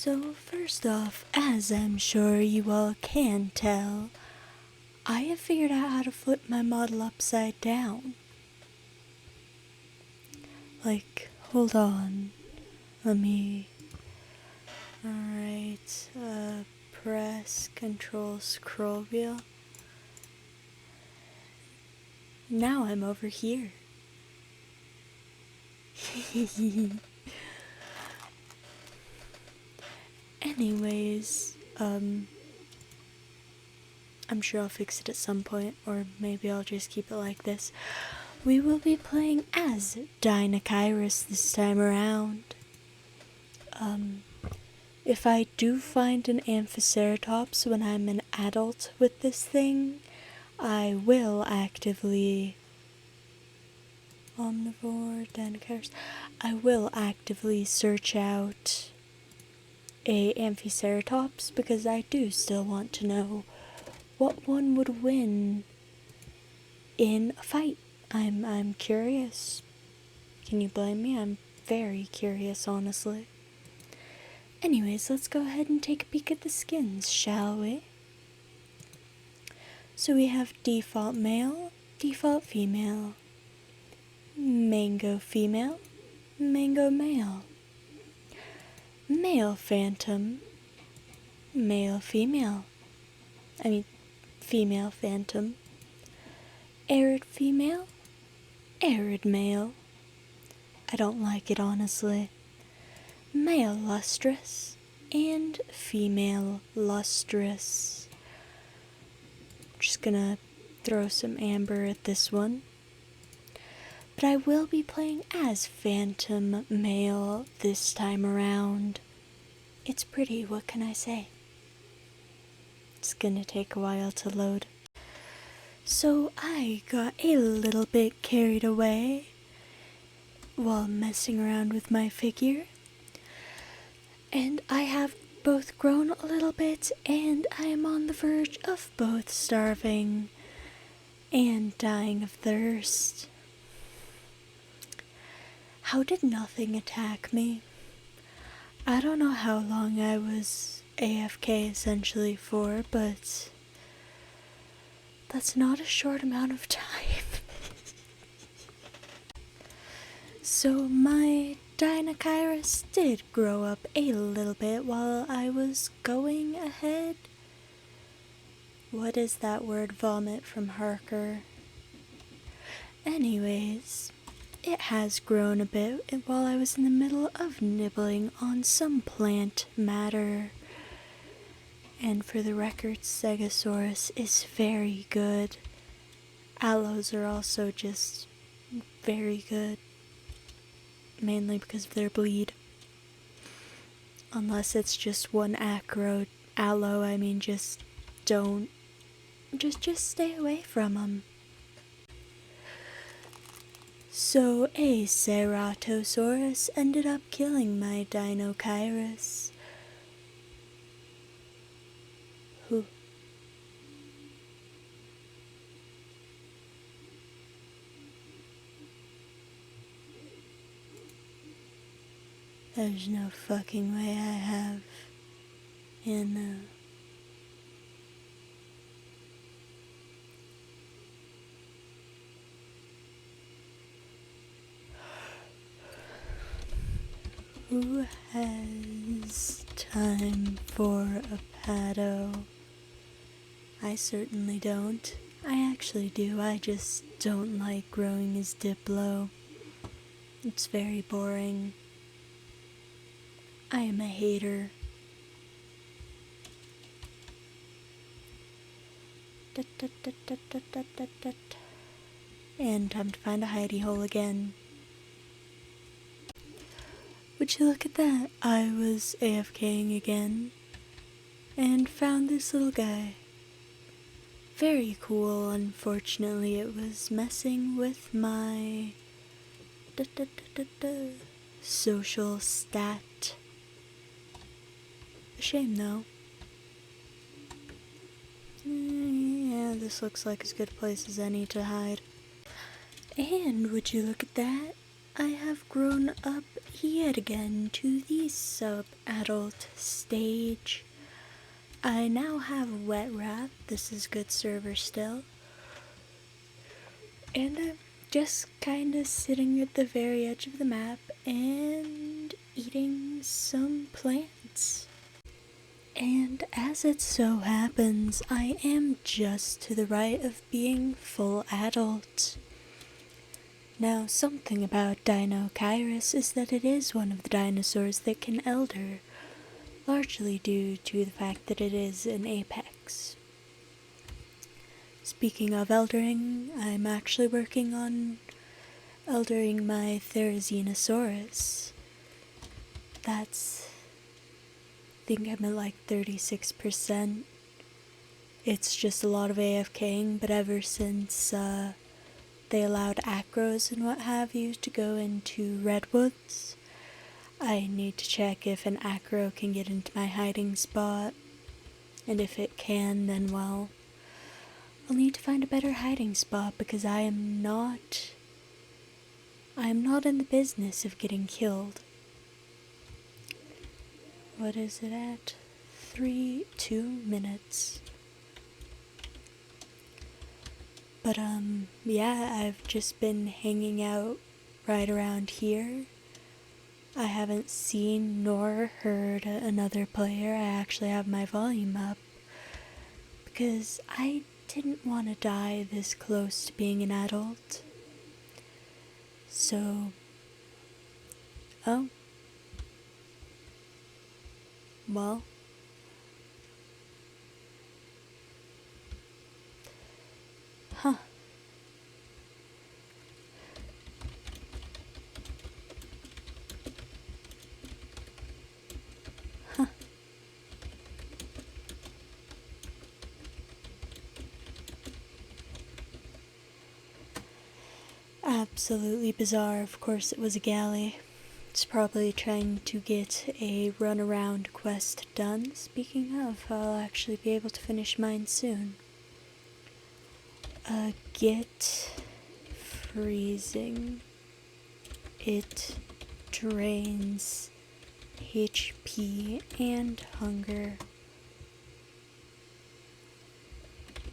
So first off, as I'm sure you all can tell, I have figured out how to flip my model upside down. Like, hold on. Let me... Alright, press Control Scroll Wheel. Now I'm over here. Anyways, I'm sure I'll fix it at some point, or maybe I'll just keep it like this. We will be playing as DEINOCHEIRUS this time around. If I do find an Amphiceratops when I'm an adult with this thing, I will actively... Omnivore, DEINOCHEIRUS. I will actively search out a Amphiceratops because I do still want to know what one would win in a fight. I'm curious. Can you blame me? I'm very curious, honestly. Anyways, let's go ahead and take a peek at the skins, shall we? So we have default male, default female, mango female, mango male, male phantom, male female, female phantom, arid female, arid male. I don't like it, honestly. Male lustrous and female lustrous. Just gonna throw some amber at this one. But I will be playing as phantom male this time around. It's pretty, what can I say? It's gonna take a while to load. So I got a little bit carried away while messing around with my figure. And I have both grown a little bit, and I am on the verge of both starving and dying of thirst. How did nothing attack me? I don't know how long I was AFK essentially for, but that's not a short amount of time. So my DEINOCHEIRUS did grow up a little bit while I was going ahead. What is that word? Vomit from Harker. Anyways, it has grown a bit while I was in the middle of nibbling on some plant matter. And for the record, Stegosaurus is very good. Aloes are also just very good. Mainly because of their bleed. Unless it's just one acro aloe, just don't. Just stay away from them. So a Ceratosaurus ended up killing my DEINOCHEIRUS. Who? There's no fucking way I have Who has time for a paddle? I certainly don't. I actually do. I just don't like growing his Diplo. It's very boring. I am a hater. And time to find a hidey hole again. Would you look at that? I was AFKing again and found this little guy. Very cool. Unfortunately, it was messing with my social stat. A shame though. Yeah, this looks like as good a place as any to hide. And would you look at that? I have grown up yet again to the sub-adult stage. I now have a wet rat. This is good server still. And I'm just kinda sitting at the very edge of the map and eating some plants. And as it so happens, I am just to the right of being full adult. Now, something about DEINOCHEIRUS is that it is one of the dinosaurs that can elder, largely due to the fact that it is an apex. Speaking of eldering, I'm actually working on eldering my Therizinosaurus. I think I'm at like 36%. It's just a lot of AFKing, but ever since they allowed acros and what have you to go into redwoods, I need to check if an acro can get into my hiding spot, and if it can, then well, I'll need to find a better hiding spot because I am not in the business of getting killed. What is it at? 2 minutes. But yeah, I've just been hanging out right around here. I haven't seen nor heard another player. I actually have my volume up because I didn't want to die this close to being an adult. So, oh, well, huh. Absolutely bizarre. Of course it was a galley. It's probably trying to get a run-around quest done. Speaking of, I'll actually be able to finish mine soon. Get freezing. It drains HP and hunger.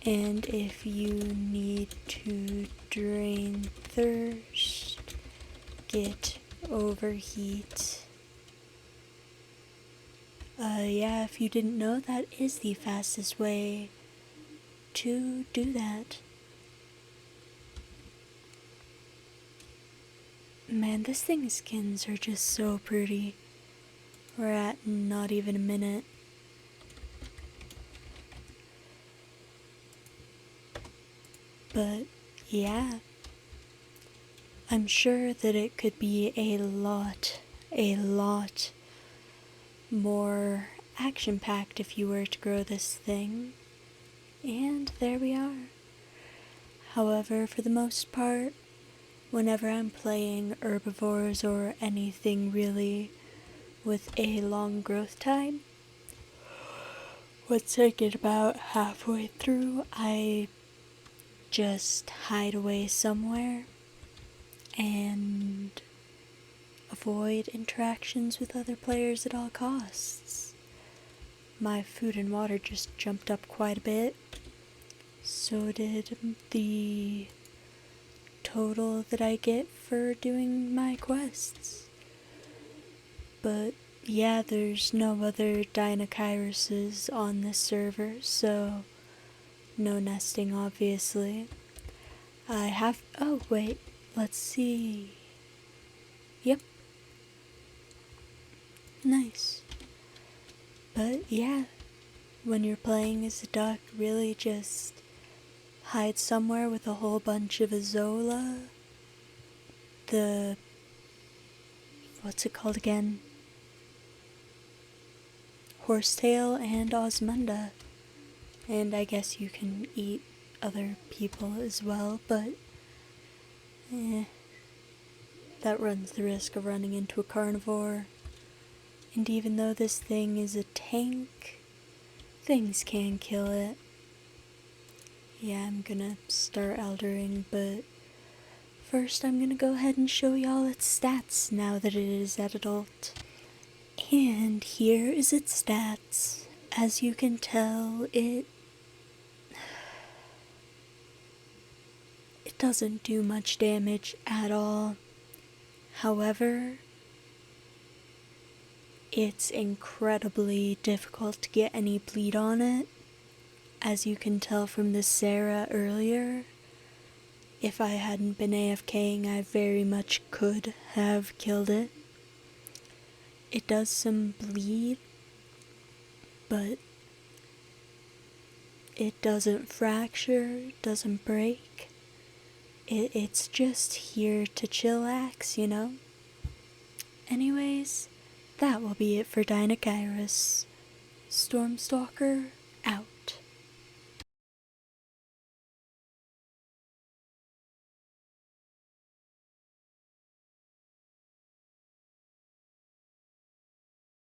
And if you need to drain thirst, get overheat. Yeah, if you didn't know, that is the fastest way to do that. Man, this thing's skins are just so pretty. We're at not even a minute. But, yeah. I'm sure that it could be a lot more action-packed if you were to grow this thing. And there we are. However, for the most part, whenever I'm playing herbivores or anything really with a long growth time, once I get about halfway through, I just hide away somewhere and avoid interactions with other players at all costs. My food and water just jumped up quite a bit. So did the total that I get for doing my quests. But yeah, there's no other DEINOCHEIRUses on this server, so no nesting obviously. I have, oh wait, let's see. Yep. Nice. But yeah, when you're playing as a duck, really just hide somewhere with a whole bunch of Azola. What's it called again? Horsetail and Osmunda. And I guess you can eat other people as well, but that runs the risk of running into a carnivore. And even though this thing is a tank, things can kill it. Yeah, I'm gonna start eldering, but first I'm gonna go ahead and show y'all its stats now that it is an adult. And here is its stats. As you can tell, it doesn't do much damage at all. However, it's incredibly difficult to get any bleed on it. As you can tell from the Sarah earlier, if I hadn't been AFKing, I very much could have killed it. It does some bleed, but it doesn't fracture, doesn't break. It's just here to chillax, you know? Anyways, that will be it for DEINOCHEIRUS. Stormstalker, out.